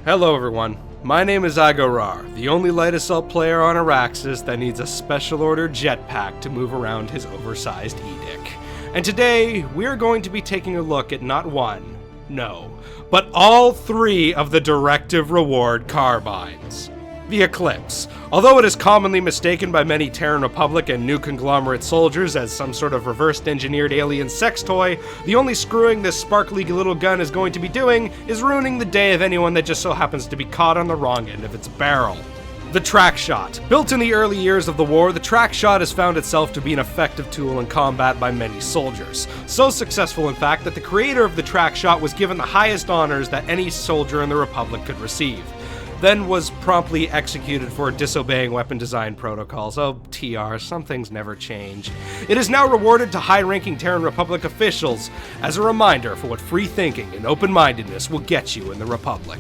Hello everyone, my name is iGoRawr, the only light assault player on Auraxium that needs a special order jetpack to move around his oversized edict. And today, we're going to be taking a look at not one, no, but all three of the directive reward carbines. The Eclipse. Although it is commonly mistaken by many Terran Republic and new conglomerate soldiers as some sort of reversed engineered alien sex toy, the only screwing this sparkly little gun is going to be doing is ruining the day of anyone that just so happens to be caught on the wrong end of its barrel. The TRAC-Shot. Built in the early years of the war, the TRAC-Shot has found itself to be an effective tool in combat by many soldiers. So successful, in fact, that the creator of the TRAC-Shot was given the highest honors that any soldier in the Republic could receive. Then was promptly executed for disobeying weapon design protocols. Oh, TR, some things never change. It is now rewarded to high-ranking Terran Republic officials as a reminder for what free thinking and open-mindedness will get you in the Republic.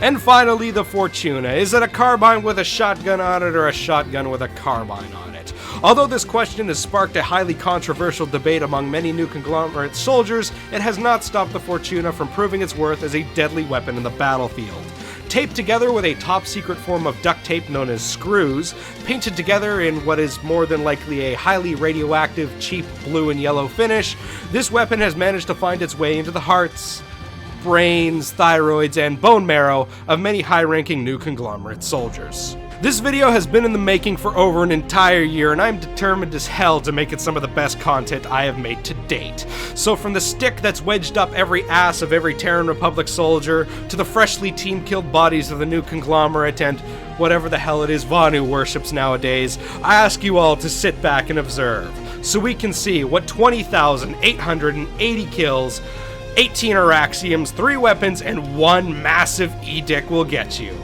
And finally, the Fortuna. Is it a carbine with a shotgun on it or a shotgun with a carbine on it? Although this question has sparked a highly controversial debate among many new conglomerate soldiers, it has not stopped the Fortuna from proving its worth as a deadly weapon in the battlefield. Taped together with a top-secret form of duct tape known as screws, painted together in what is more than likely a highly radioactive, cheap blue and yellow finish, this weapon has managed to find its way into the hearts, brains, thyroids, and bone marrow of many high-ranking new conglomerate soldiers. This video has been in the making for over an entire year, and I'm determined as hell to make it some of the best content I have made to date. So from the stick that's wedged up every ass of every Terran Republic soldier, to the freshly team-killed bodies of the new conglomerate and whatever the hell it is Vanu worships nowadays, I ask you all to sit back and observe, so we can see what 20,880 kills, 18 Auraxiums, 3 weapons, and 1 massive edict will get you.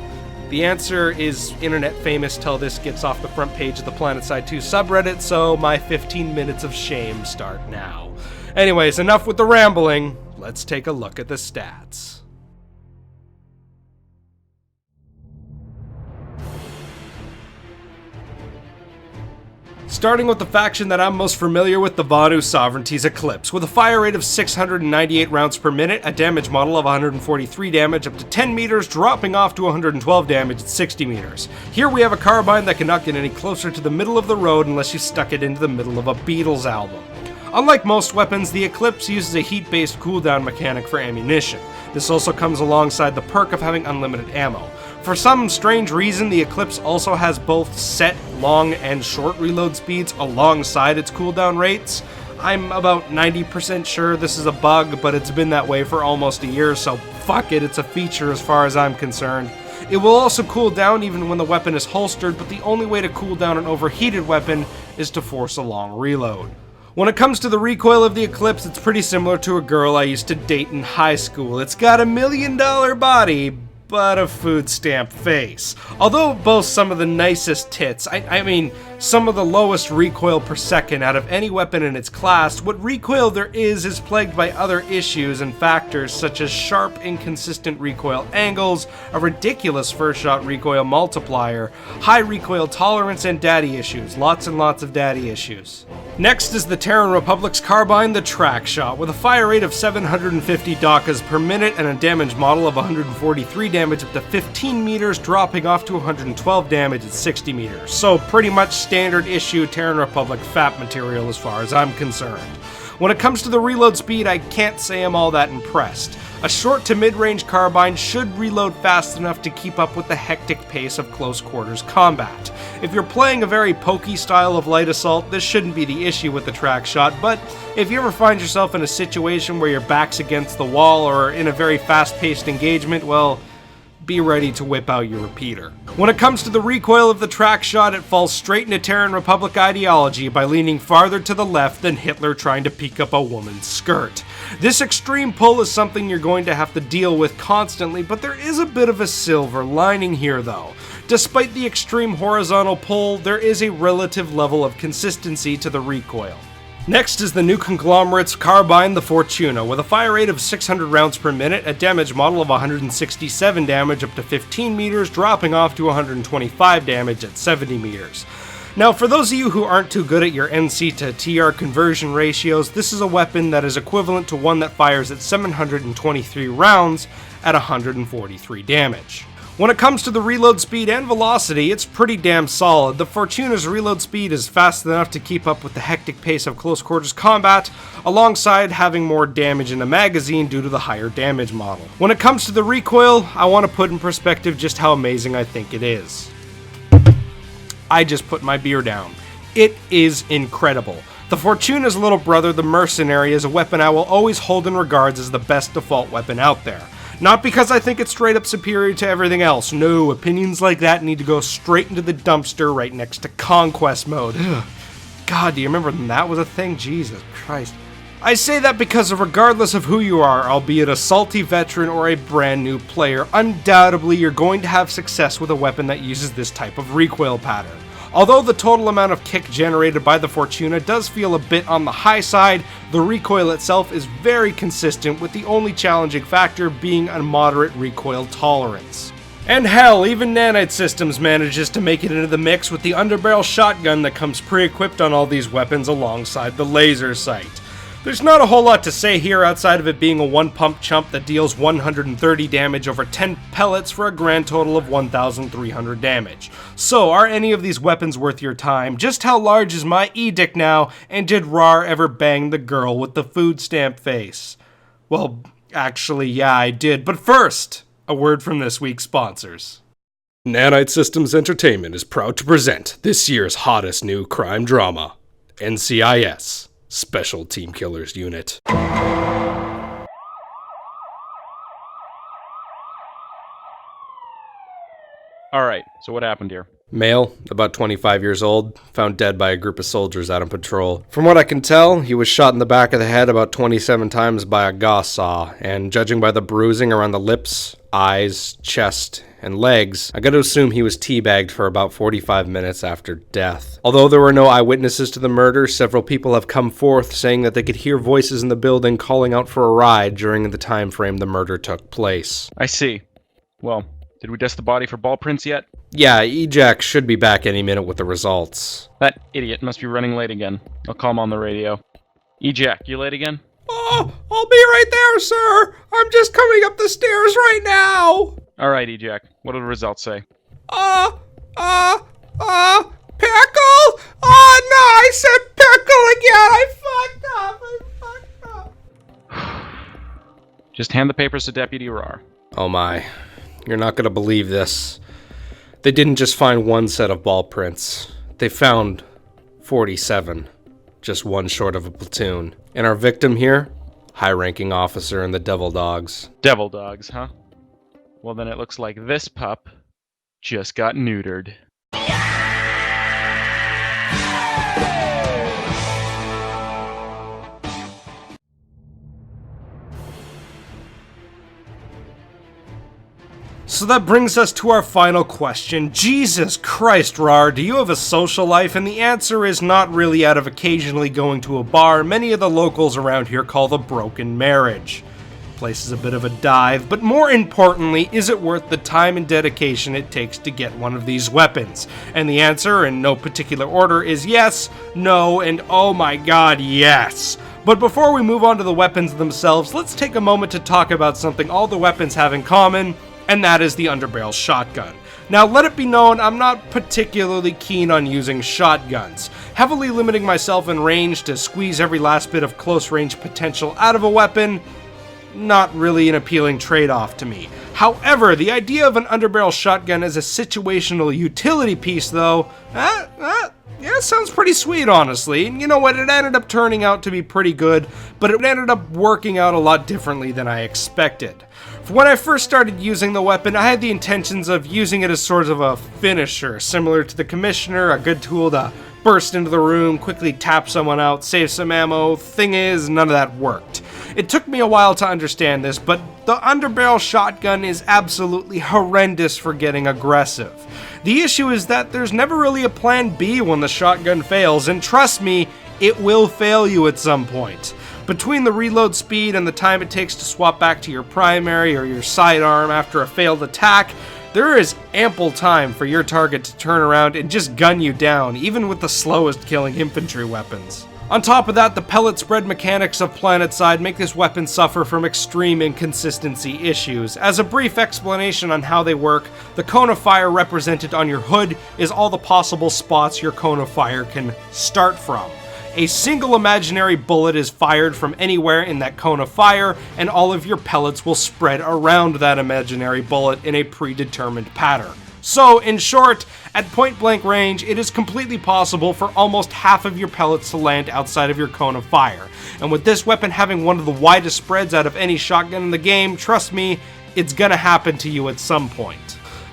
The answer is internet famous till this gets off the front page of the PlanetSide 2 subreddit, so my 15 minutes of shame start now. Anyways, enough with the rambling, let's take a look at the stats. Starting with the faction that I'm most familiar with, the Vanu Sovereignty's Eclipse, with a fire rate of 698 rounds per minute, a damage model of 143 damage up to 10 meters, dropping off to 112 damage at 60 meters. Here we have a carbine that cannot get any closer to the middle of the road unless you stuck it into the middle of a Beatles album. Unlike most weapons, the Eclipse uses a heat-based cooldown mechanic for ammunition. This also comes alongside the perk of having unlimited ammo. For some strange reason, the Eclipse also has both set long and short reload speeds alongside its cooldown rates. I'm about 90% sure this is a bug, but it's been that way for almost a year, so fuck it, it's a feature as far as I'm concerned. It will also cool down even when the weapon is holstered, but the only way to cool down an overheated weapon is to force a long reload. When it comes to the recoil of the Eclipse, it's pretty similar to a girl I used to date in high school. It's got a $1 million body, but a food stamp face. Although it boasts some of the nicest tits, I mean, some of the lowest recoil per second out of any weapon in its class, what recoil there is plagued by other issues and factors such as sharp, inconsistent recoil angles, a ridiculous first shot recoil multiplier, high recoil tolerance, and daddy issues. Lots and lots of daddy issues. Next is the Terran Republic's carbine, the TRAC-Shot, with a fire rate of 750 dakas per minute and a damage model of 143 damage up to 15 meters, dropping off to 112 damage at 60 meters. So pretty much standard issue Terran Republic FAP material as far as I'm concerned. When it comes to the reload speed, I can't say I'm all that impressed. A short to mid-range carbine should reload fast enough to keep up with the hectic pace of close quarters combat. If you're playing a very pokey style of light assault, this shouldn't be the issue with the TRAC-Shot, but if you ever find yourself in a situation where your back's against the wall or in a very fast-paced engagement, well, be ready to whip out your repeater. When it comes to the recoil of the TRAC-Shot, it falls straight into Terran Republic ideology by leaning farther to the left than Hitler trying to peek up a woman's skirt. This extreme pull is something you're going to have to deal with constantly, but there is a bit of a silver lining here though. Despite the extreme horizontal pull, there is a relative level of consistency to the recoil. Next is the new conglomerate's carbine, the Fortuna, with a fire rate of 600 rounds per minute, a damage model of 167 damage up to 15 meters, dropping off to 125 damage at 70 meters. Now, for those of you who aren't too good at your NC to TR conversion ratios, this is a weapon that is equivalent to one that fires at 723 rounds at 143 damage. When it comes to the reload speed and velocity, it's pretty damn solid. The Fortuna's reload speed is fast enough to keep up with the hectic pace of close quarters combat, alongside having more damage in the magazine due to the higher damage model. When it comes to the recoil, I want to put in perspective just how amazing I think it is. I just put my beer down. It is incredible. The Fortuna's little brother, the Mercenary, is a weapon I will always hold in regards as the best default weapon out there. Not because I think it's straight up superior to everything else. No, opinions like that need to go straight into the dumpster right next to Conquest mode. Ugh. God, do you remember when that was a thing? Jesus Christ. I say that because regardless of who you are, albeit a salty veteran or a brand new player, undoubtedly you're going to have success with a weapon that uses this type of recoil pattern. Although the total amount of kick generated by the Fortuna does feel a bit on the high side, the recoil itself is very consistent, with the only challenging factor being a moderate recoil tolerance. And hell, even Nanite Systems manages to make it into the mix with the underbarrel shotgun that comes pre-equipped on all these weapons alongside the laser sight. There's not a whole lot to say here outside of it being a one-pump chump that deals 130 damage over 10 pellets for a grand total of 1,300 damage. So, are any of these weapons worth your time? Just how large is my edict now? And did RAR ever bang the girl with the food stamp face? Well, actually, yeah, I did. But first, a word from this week's sponsors. Nanite Systems Entertainment is proud to present this year's hottest new crime drama, NCIS. Special Team Killers Unit. Alright, so what happened here? Male, about 25 years old, found dead by a group of soldiers out on patrol. From what I can tell, he was shot in the back of the head about 27 times by a gauss saw, and judging by the bruising around the lips, eyes, chest, and legs, I gotta assume he was teabagged for about 45 minutes after death. Although there were no eyewitnesses to the murder, several people have come forth saying that they could hear voices in the building calling out for a ride during the time frame the murder took place. I see. Well, did we test the body for ball prints yet? Yeah, EJack should be back any minute with the results. That idiot must be running late again. I'll call him on the radio. EJack, you late again? Oh, I'll be right there, sir! I'm just coming up the stairs right now! Alright, EJack, what do the results say? Pickle? Oh no, I said pickle again! I fucked up! Just hand the papers to Deputy RAR. Oh my. You're not gonna believe this. They didn't just find one set of ball prints. They found 47. Just one short of a platoon. And our victim here? High-ranking officer in the Devil Dogs. Devil Dogs, huh? Well then it looks like this pup just got neutered. So that brings us to our final question. Jesus Christ, RAR, do you have a social life? And the answer is not really, out of occasionally going to a bar many of the locals around here call the Broken Marriage. The place is a bit of a dive, but more importantly, is it worth the time and dedication it takes to get one of these weapons? And the answer, in no particular order, is yes, no, and oh my god, yes. But before we move on to the weapons themselves, let's take a moment to talk about something all the weapons have in common, and that is the underbarrel shotgun. Now, let it be known, I'm not particularly keen on using shotguns. Heavily limiting myself in range to squeeze every last bit of close-range potential out of a weapon, not really an appealing trade-off to me. However, the idea of an underbarrel shotgun as a situational utility piece, though, yeah, sounds pretty sweet, honestly. And you know what, it ended up turning out to be pretty good, but it ended up working out a lot differently than I expected. When I first started using the weapon, I had the intentions of using it as sort of a finisher, similar to the Commissioner, a good tool to burst into the room, quickly tap someone out, save some ammo. Thing is, none of that worked. It took me a while to understand this, but the underbarrel shotgun is absolutely horrendous for getting aggressive. The issue is that there's never really a plan B when the shotgun fails, and trust me, it will fail you at some point. Between the reload speed and the time it takes to swap back to your primary or your sidearm after a failed attack, there is ample time for your target to turn around and just gun you down, even with the slowest killing infantry weapons. On top of that, the pellet spread mechanics of PlanetSide make this weapon suffer from extreme inconsistency issues. As a brief explanation on how they work, the cone of fire represented on your hood is all the possible spots your cone of fire can start from. A single imaginary bullet is fired from anywhere in that cone of fire, and all of your pellets will spread around that imaginary bullet in a predetermined pattern. So, in short, at point-blank range, it is completely possible for almost half of your pellets to land outside of your cone of fire. And with this weapon having one of the widest spreads out of any shotgun in the game, trust me, it's gonna happen to you at some point.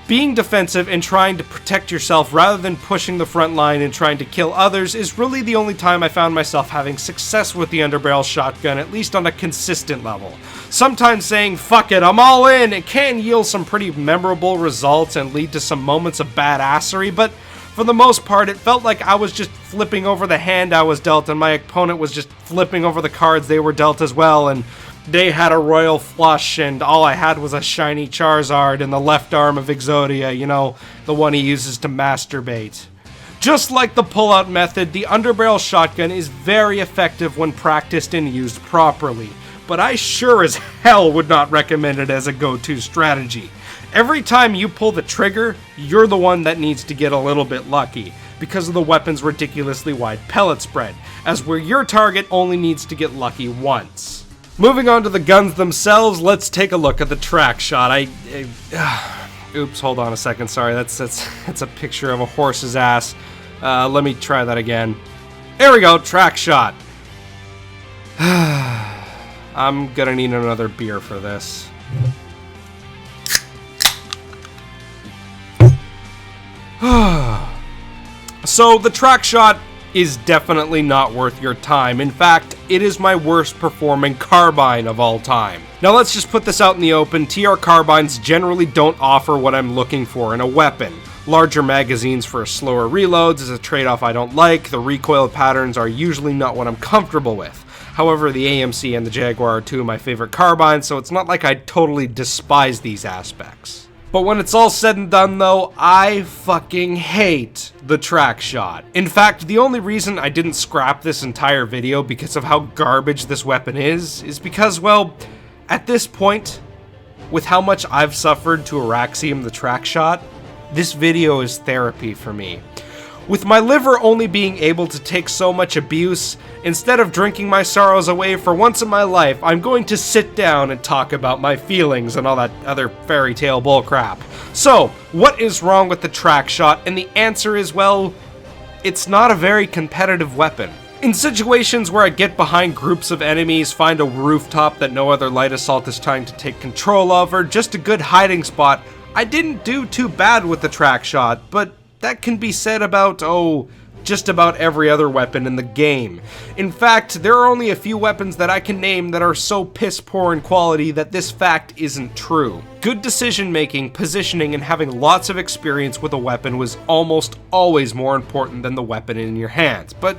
Being defensive and trying to protect yourself rather than pushing the front line and trying to kill others is really the only time I found myself having success with the underbarrel shotgun, at least on a consistent level. Sometimes saying, fuck it, I'm all in, it can yield some pretty memorable results and lead to some moments of badassery, but for the most part, it felt like I was just flipping over the hand I was dealt and my opponent was just flipping over the cards they were dealt as well, and they had a royal flush and all I had was a shiny Charizard in the left arm of Exodia, you know, the one he uses to masturbate. Just like the pull-out method, the underbarrel shotgun is very effective when practiced and used properly, but I sure as hell would not recommend it as a go-to strategy. Every time you pull the trigger, you're the one that needs to get a little bit lucky, because of the weapon's ridiculously wide pellet spread, as where your target only needs to get lucky once. Moving on to the guns themselves, let's take a look at the TRAC-Shot. Oops, hold on a second, sorry, that's a picture of a horse's ass. Let me try that again. There we go, TRAC-Shot. I'm gonna need another beer for this. So, the TRAC-Shot is definitely not worth your time. In fact, it is my worst performing carbine of all time. Now let's just put this out in the open, TR carbines generally don't offer what I'm looking for in a weapon. Larger magazines for slower reloads is a trade-off I don't like, the recoil patterns are usually not what I'm comfortable with. However, the AMC and the Jaguar are two of my favorite carbines, so it's not like I totally despise these aspects. But when it's all said and done though, I fucking hate the TRAC-Shot. In fact, the only reason I didn't scrap this entire video because of how garbage this weapon is because, well, at this point, with how much I've suffered to Auraxium the TRAC-Shot, this video is therapy for me. With my liver only being able to take so much abuse, instead of drinking my sorrows away for once in my life, I'm going to sit down and talk about my feelings and all that other fairy tale bullcrap. So, what is wrong with the TRAC-Shot? And the answer is, well, it's not a very competitive weapon. In situations where I get behind groups of enemies, find a rooftop that no other light assault is trying to take control of, or just a good hiding spot, I didn't do too bad with the TRAC-Shot, but that can be said about, just about every other weapon in the game. In fact, there are only a few weapons that I can name that are so piss poor in quality that this fact isn't true. Good decision making, positioning, and having lots of experience with a weapon was almost always more important than the weapon in your hands, but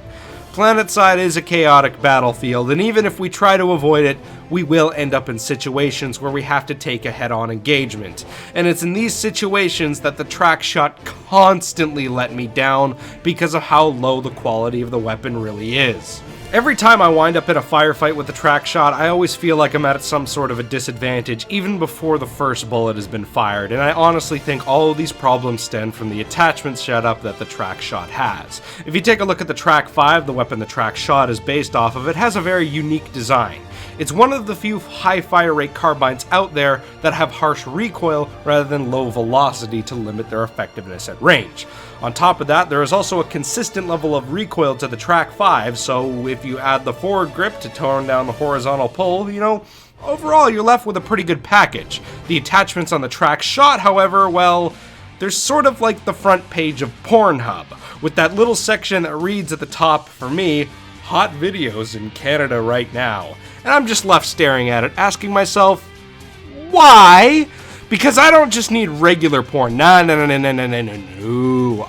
PlanetSide is a chaotic battlefield, and even if we try to avoid it, we will end up in situations where we have to take a head-on engagement. And it's in these situations that the TRAC-Shot constantly let me down because of how low the quality of the weapon really is. Every time I wind up in a firefight with the TRAC-Shot, I always feel like I'm at some sort of a disadvantage even before the first bullet has been fired, and I honestly think all of these problems stem from the attachment setup that the TRAC-Shot has. If you take a look at the TRAC-5, the weapon the TRAC-Shot is based off of, it has a very unique design. It's one of the few high fire rate carbines out there that have harsh recoil rather than low velocity to limit their effectiveness at range. On top of that, there is also a consistent level of recoil to the TRAC-5, so if you add the forward grip to tone down the horizontal pull, overall you're left with a pretty good package. The attachments on the TRAC-Shot, however, well, they're sort of like the front page of Pornhub, with that little section that reads at the top, for me, hot videos in Canada right now. And I'm just left staring at it, asking myself, why? Because I don't just need regular porn. No.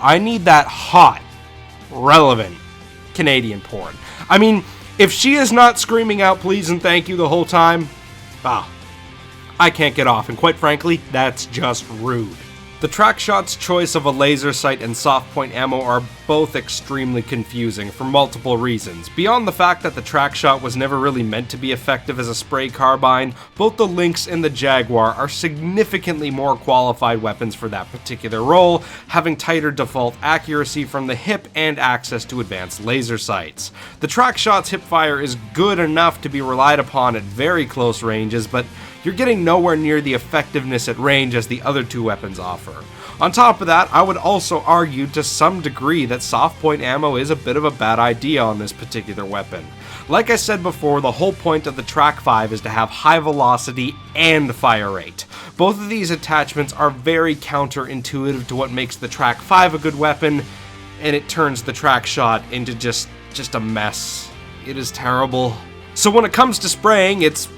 I need that hot, relevant Canadian porn. I mean, if she is not screaming out please and thank you the whole time, I can't get off. And quite frankly, that's just rude. The TRAC-Shot's choice of a laser sight and soft point ammo are both extremely confusing for multiple reasons. Beyond the fact that the TRAC-Shot was never really meant to be effective as a spray carbine, both the Lynx and the Jaguar are significantly more qualified weapons for that particular role, having tighter default accuracy from the hip and access to advanced laser sights. The TRAC-Shot's hipfire is good enough to be relied upon at very close ranges, but you're getting nowhere near the effectiveness at range as the other two weapons offer. On top of that, I would also argue to some degree that soft point ammo is a bit of a bad idea on this particular weapon. Like I said before, the whole point of the TRAC-5 is to have high velocity and fire rate. Both of these attachments are very counterintuitive to what makes the TRAC-5 a good weapon, and it turns the TRAC-Shot into just a mess. It is terrible. So when it comes to spraying, it's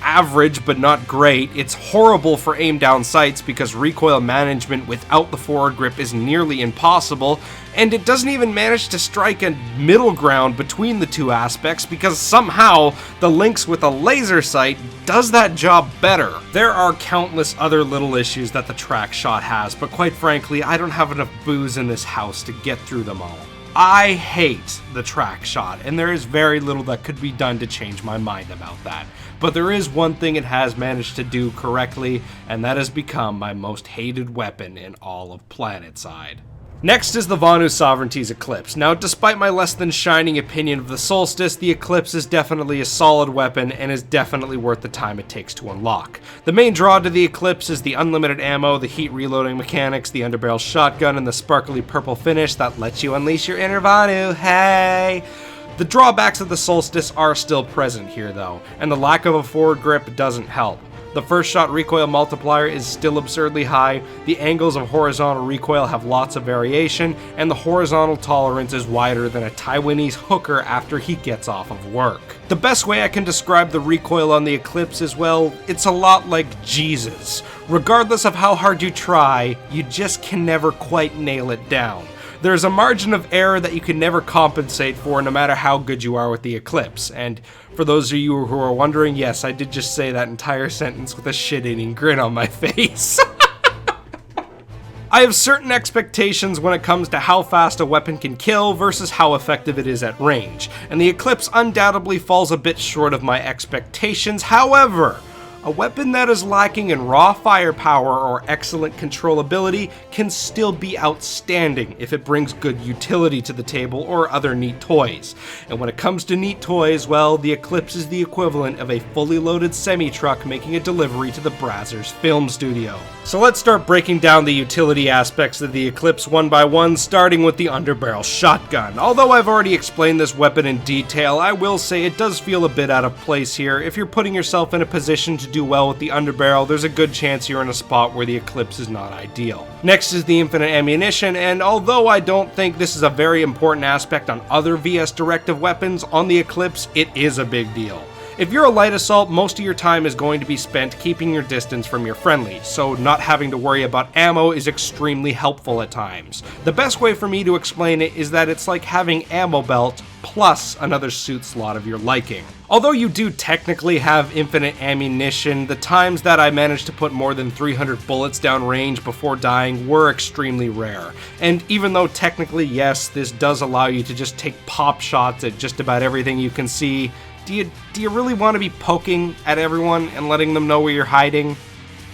average but not great. It's horrible for aim down sights because recoil management without the forward grip is nearly impossible, and it doesn't even manage to strike a middle ground between the two aspects because somehow the Lynx with a laser sight does that job better. There are countless other little issues that the TRAC-Shot has, but quite frankly, I don't have enough booze in this house to get through them all. I hate the TRAC-Shot, and there is very little that could be done to change my mind about that. But there is one thing it has managed to do correctly, and that has become my most hated weapon in all of PlanetSide. Next is the Vanu Sovereignty's Eclipse. Now, despite my less than shining opinion of the Solstice, the Eclipse is definitely a solid weapon and is definitely worth the time it takes to unlock. The main draw to the Eclipse is the unlimited ammo, the heat reloading mechanics, the underbarrel shotgun, and the sparkly purple finish that lets you unleash your inner Vanu, hey! The drawbacks of the Solstice are still present here though, and the lack of a forward grip doesn't help. The first shot recoil multiplier is still absurdly high, the angles of horizontal recoil have lots of variation, and the horizontal tolerance is wider than a Taiwanese hooker after he gets off of work. The best way I can describe the recoil on the Eclipse is, well, it's a lot like Jesus. Regardless of how hard you try, you just can never quite nail it down. There's a margin of error that you can never compensate for no matter how good you are with the Eclipse, and for those of you who are wondering, yes, I did just say that entire sentence with a shit-eating grin on my face. I have certain expectations when it comes to how fast a weapon can kill versus how effective it is at range, and the Eclipse undoubtedly falls a bit short of my expectations. However, a weapon that is lacking in raw firepower or excellent controllability can still be outstanding if it brings good utility to the table or other neat toys. And when it comes to neat toys, well, the Eclipse is the equivalent of a fully loaded semi-truck making a delivery to the Brazzers film studio. So let's start breaking down the utility aspects of the Eclipse one by one, starting with the underbarrel shotgun. Although I've already explained this weapon in detail, I will say it does feel a bit out of place here. If you're putting yourself in a position to do well with the underbarrel, there's a good chance you're in a spot where the Eclipse is not ideal. Next is the infinite ammunition, and although I don't think this is a very important aspect on other VS directive weapons, on the Eclipse it is a big deal. If you're a light assault, most of your time is going to be spent keeping your distance from your friendly, so not having to worry about ammo is extremely helpful at times. The best way for me to explain it is that it's like having ammo belt plus another suit slot of your liking. Although you do technically have infinite ammunition, the times that I managed to put more than 300 bullets down range before dying were extremely rare. And even though technically, yes, this does allow you to just take pop shots at just about everything you can see, do you really want to be poking at everyone and letting them know where you're hiding?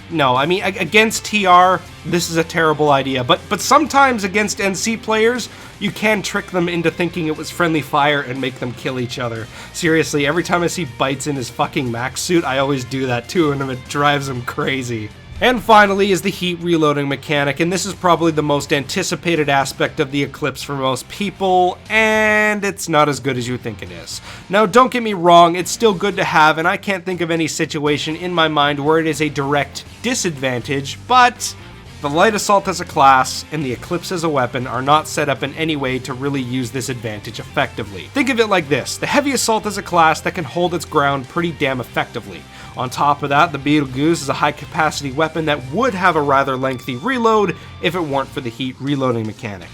No, I mean, against TR, this is a terrible idea, but sometimes against NC players, you can trick them into thinking it was friendly fire and make them kill each other. Seriously, every time I see Bites in his fucking max suit, I always do that to him, and it drives him crazy. And finally is the heat reloading mechanic, and this is probably the most anticipated aspect of the Eclipse for most people, and it's not as good as you think it is. Now, don't get me wrong, it's still good to have, and I can't think of any situation in my mind where it is a direct disadvantage, but the light assault as a class and the Eclipse as a weapon are not set up in any way to really use this advantage effectively. Think of it like this: the heavy assault is a class that can hold its ground pretty damn effectively. On top of that, the Beetlejuice is a high-capacity weapon that would have a rather lengthy reload if it weren't for the heat reloading mechanic.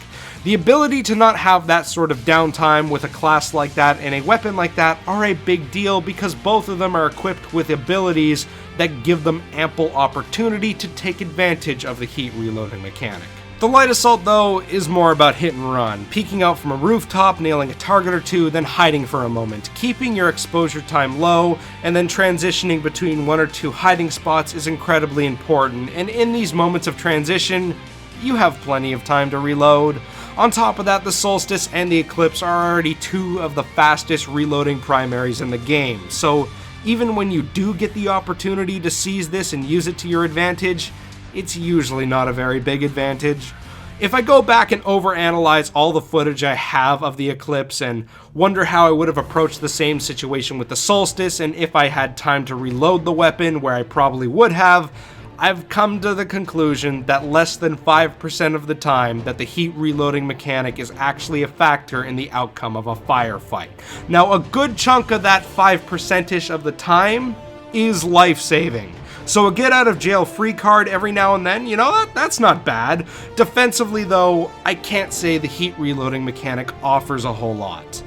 The ability to not have that sort of downtime with a class like that and a weapon like that are a big deal because both of them are equipped with abilities that give them ample opportunity to take advantage of the heat reloading mechanic. The light assault, though, is more about hit and run, peeking out from a rooftop, nailing a target or two, then hiding for a moment. Keeping your exposure time low, and then transitioning between one or two hiding spots is incredibly important, and in these moments of transition, you have plenty of time to reload. On top of that, the Solstice and the Eclipse are already two of the fastest reloading primaries in the game, so even when you do get the opportunity to seize this and use it to your advantage, it's usually not a very big advantage. If I go back and overanalyze all the footage I have of the Eclipse and wonder how I would have approached the same situation with the Solstice, and if I had time to reload the weapon where I probably would have, I've come to the conclusion that less than 5% of the time that the heat reloading mechanic is actually a factor in the outcome of a firefight. Now, a good chunk of that 5%ish of the time is life-saving. So a get out of jail free card every now and then, that's not bad. Defensively though, I can't say the heat reloading mechanic offers a whole lot.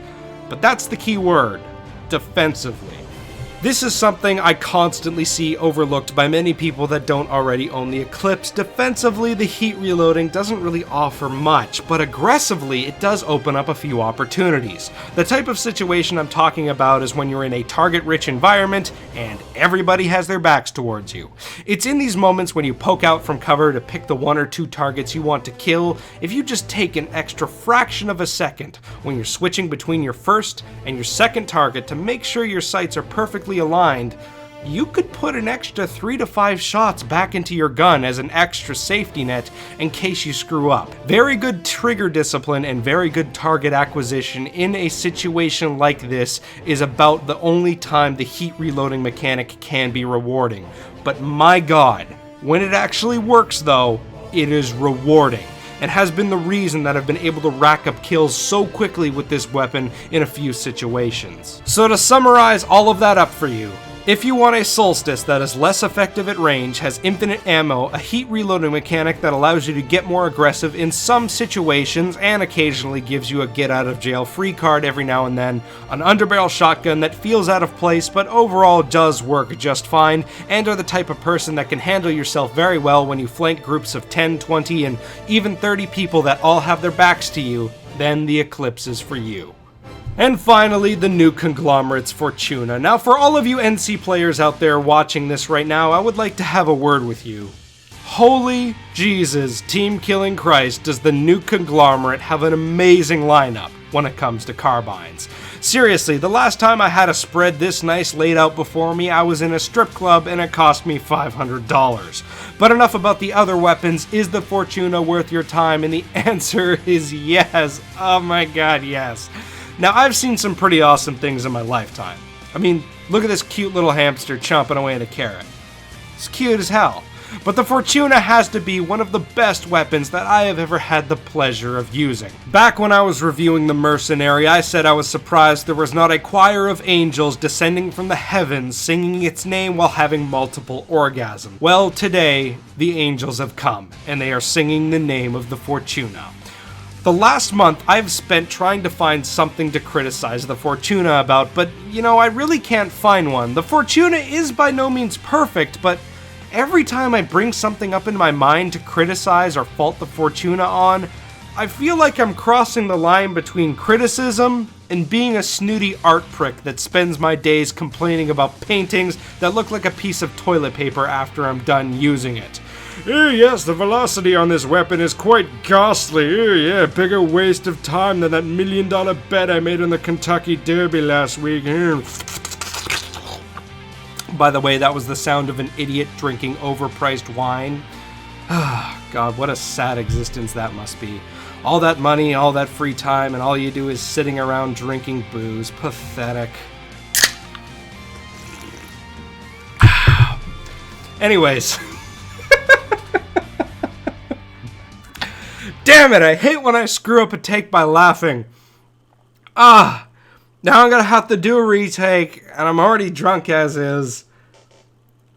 But that's the key word, defensively. This is something I constantly see overlooked by many people that don't already own the Eclipse. Defensively, the heat reloading doesn't really offer much, but aggressively, it does open up a few opportunities. The type of situation I'm talking about is when you're in a target-rich environment and everybody has their backs towards you. It's in these moments when you poke out from cover to pick the one or two targets you want to kill. If you just take an extra fraction of a second when you're switching between your first and your second target to make sure your sights are perfectly aligned, you could put an extra 3 to 5 shots back into your gun as an extra safety net in case you screw up. Very good trigger discipline and very good target acquisition in a situation like this is about the only time the heat reloading mechanic can be rewarding. But my god, when it actually works though, it is rewarding, and has been the reason that I've been able to rack up kills so quickly with this weapon in a few situations. So to summarize all of that up for you, if you want a Solstice that is less effective at range, has infinite ammo, a heat reloading mechanic that allows you to get more aggressive in some situations and occasionally gives you a get out of jail free card every now and then, an underbarrel shotgun that feels out of place but overall does work just fine, and are the type of person that can handle yourself very well when you flank groups of 10, 20, and even 30 people that all have their backs to you, then the Eclipse is for you. And finally, the new conglomerate's Fortuna. Now, for all of you NC players out there watching this right now, I would like to have a word with you. Holy Jesus, Team Killing Christ, does the new conglomerate have an amazing lineup when it comes to carbines. Seriously, the last time I had a spread this nice laid out before me, I was in a strip club and it cost me $500. But enough about the other weapons. Is the Fortuna worth your time? And the answer is yes. Oh my god, yes. Now, I've seen some pretty awesome things in my lifetime. I mean, look at this cute little hamster chomping away at a carrot. It's cute as hell. But the Fortuna has to be one of the best weapons that I have ever had the pleasure of using. Back when I was reviewing the Mercenary, I said I was surprised there was not a choir of angels descending from the heavens singing its name while having multiple orgasms. Well, today, the angels have come, and they are singing the name of the Fortuna. The last month I've spent trying to find something to criticize the Fortuna about, but I really can't find one. The Fortuna is by no means perfect, but every time I bring something up in my mind to criticize or fault the Fortuna on, I feel like I'm crossing the line between criticism and being a snooty art prick that spends my days complaining about paintings that look like a piece of toilet paper after I'm done using it. Yes, the velocity on this weapon is quite ghastly. Yeah, bigger waste of time than that $1 million bet I made on the Kentucky Derby last week. By the way, that was the sound of an idiot drinking overpriced wine. God, what a sad existence that must be. All that money, all that free time, and all you do is sitting around drinking booze. Pathetic. Anyways. Damn it, I hate when I screw up a take by laughing. Now I'm gonna have to do a retake, and I'm already drunk as is.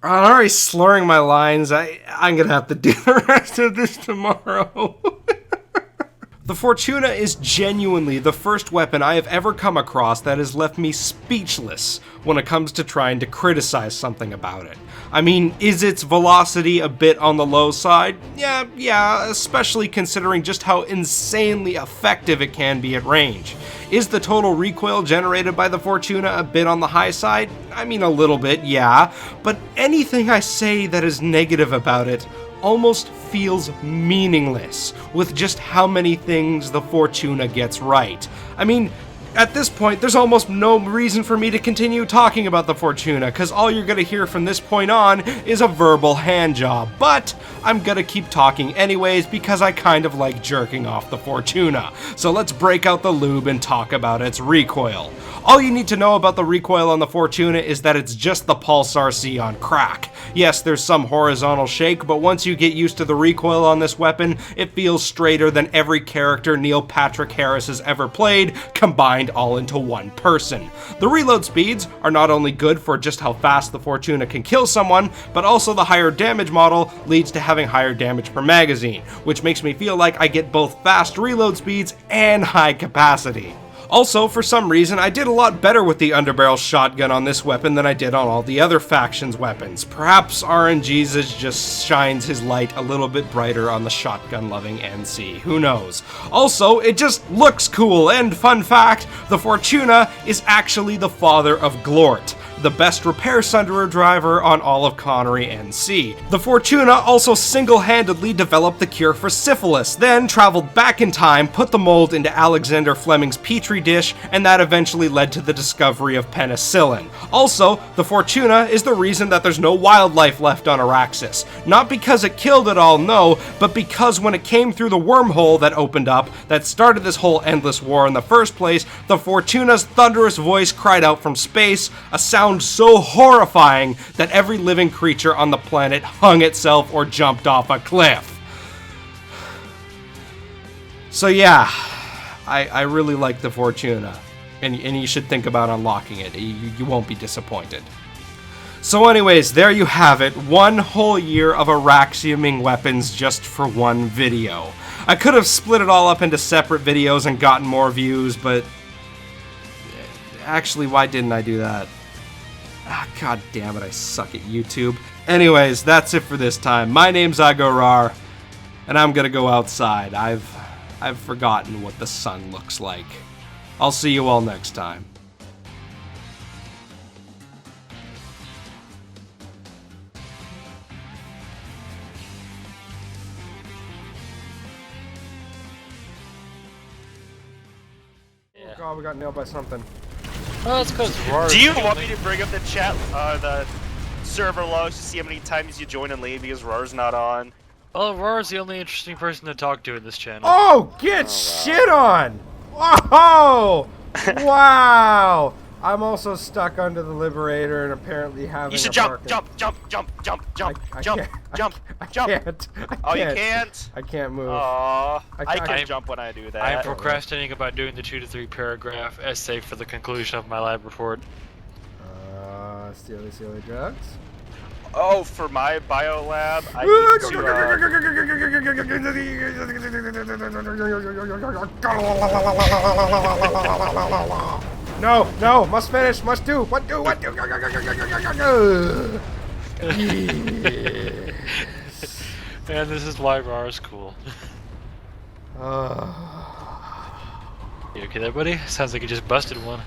I'm already slurring my lines. I'm gonna have to do the rest of this tomorrow. The Fortuna is genuinely the first weapon I have ever come across that has left me speechless when it comes to trying to criticize something about it. I mean, is its velocity a bit on the low side? Yeah, especially considering just how insanely effective it can be at range. Is the total recoil generated by the Fortuna a bit on the high side? I mean, a little bit, yeah, but anything I say that is negative about it almost feels meaningless with just how many things the Fortuna gets right. I mean, at this point, there's almost no reason for me to continue talking about the Fortuna, because all you're gonna hear from this point on is a verbal handjob, but I'm gonna keep talking anyways because I kind of like jerking off the Fortuna. So let's break out the lube and talk about its recoil. All you need to know about the recoil on the Fortuna is that it's just the Pulse RC on crack. Yes, there's some horizontal shake, but once you get used to the recoil on this weapon, it feels straighter than every character Neil Patrick Harris has ever played, combined all into one person. The reload speeds are not only good for just how fast the Fortuna can kill someone, but also the higher damage model leads to having higher damage per magazine, which makes me feel like I get both fast reload speeds and high capacity. Also, for some reason, I did a lot better with the underbarrel shotgun on this weapon than I did on all the other factions' weapons. Perhaps RNGesus just shines his light a little bit brighter on the shotgun-loving NC, who knows. Also, it just looks cool, and fun fact, the Fortuna is actually the father of Glort, the best repair Sunderer driver on all of Connery NC. The Fortuna also single-handedly developed the cure for syphilis, then traveled back in time, put the mold into Alexander Fleming's petri dish, and that eventually led to the discovery of penicillin. Also, the Fortuna is the reason that there's no wildlife left on Auraxium. Not because it killed it all, no, but because when it came through the wormhole that opened up, that started this whole endless war in the first place, the Fortuna's thunderous voice cried out from space, a sound so horrifying that every living creature on the planet hung itself or jumped off a cliff. So yeah, I really like the Fortuna, and you should think about unlocking it. You won't be disappointed. So anyways, there you have it, one whole year of Auraxiuming weapons just for one video. I could have split it all up into separate videos and gotten more views, but actually, why didn't I do that? God damn it, I suck at YouTube. Anyways, that's it for this time. My name's iGoRawr, and I'm gonna go outside. I've forgotten what the sun looks like. I'll see you all next time. Oh god, we got nailed by something. Oh, that's because RAR. Do you want me to bring up the chat, the server logs to see how many times you join and leave because RAR's not on? Oh, RAR is the only interesting person to talk to in this channel. Oh, get shit on! Whoa! Wow! I'm also stuck under the Liberator and apparently having You should a jump, market. jump. Oh, you can't? I can't move. Aww, I can I'm- jump when I do that. I'm procrastinating about doing the 2 to 3 paragraph essay for the conclusion of my lab report. Steely drugs? Oh, for my bio lab, I need to, No, must finish, must do, what do? Man, this is why RAR is cool. You okay there, buddy? Sounds like you just busted one.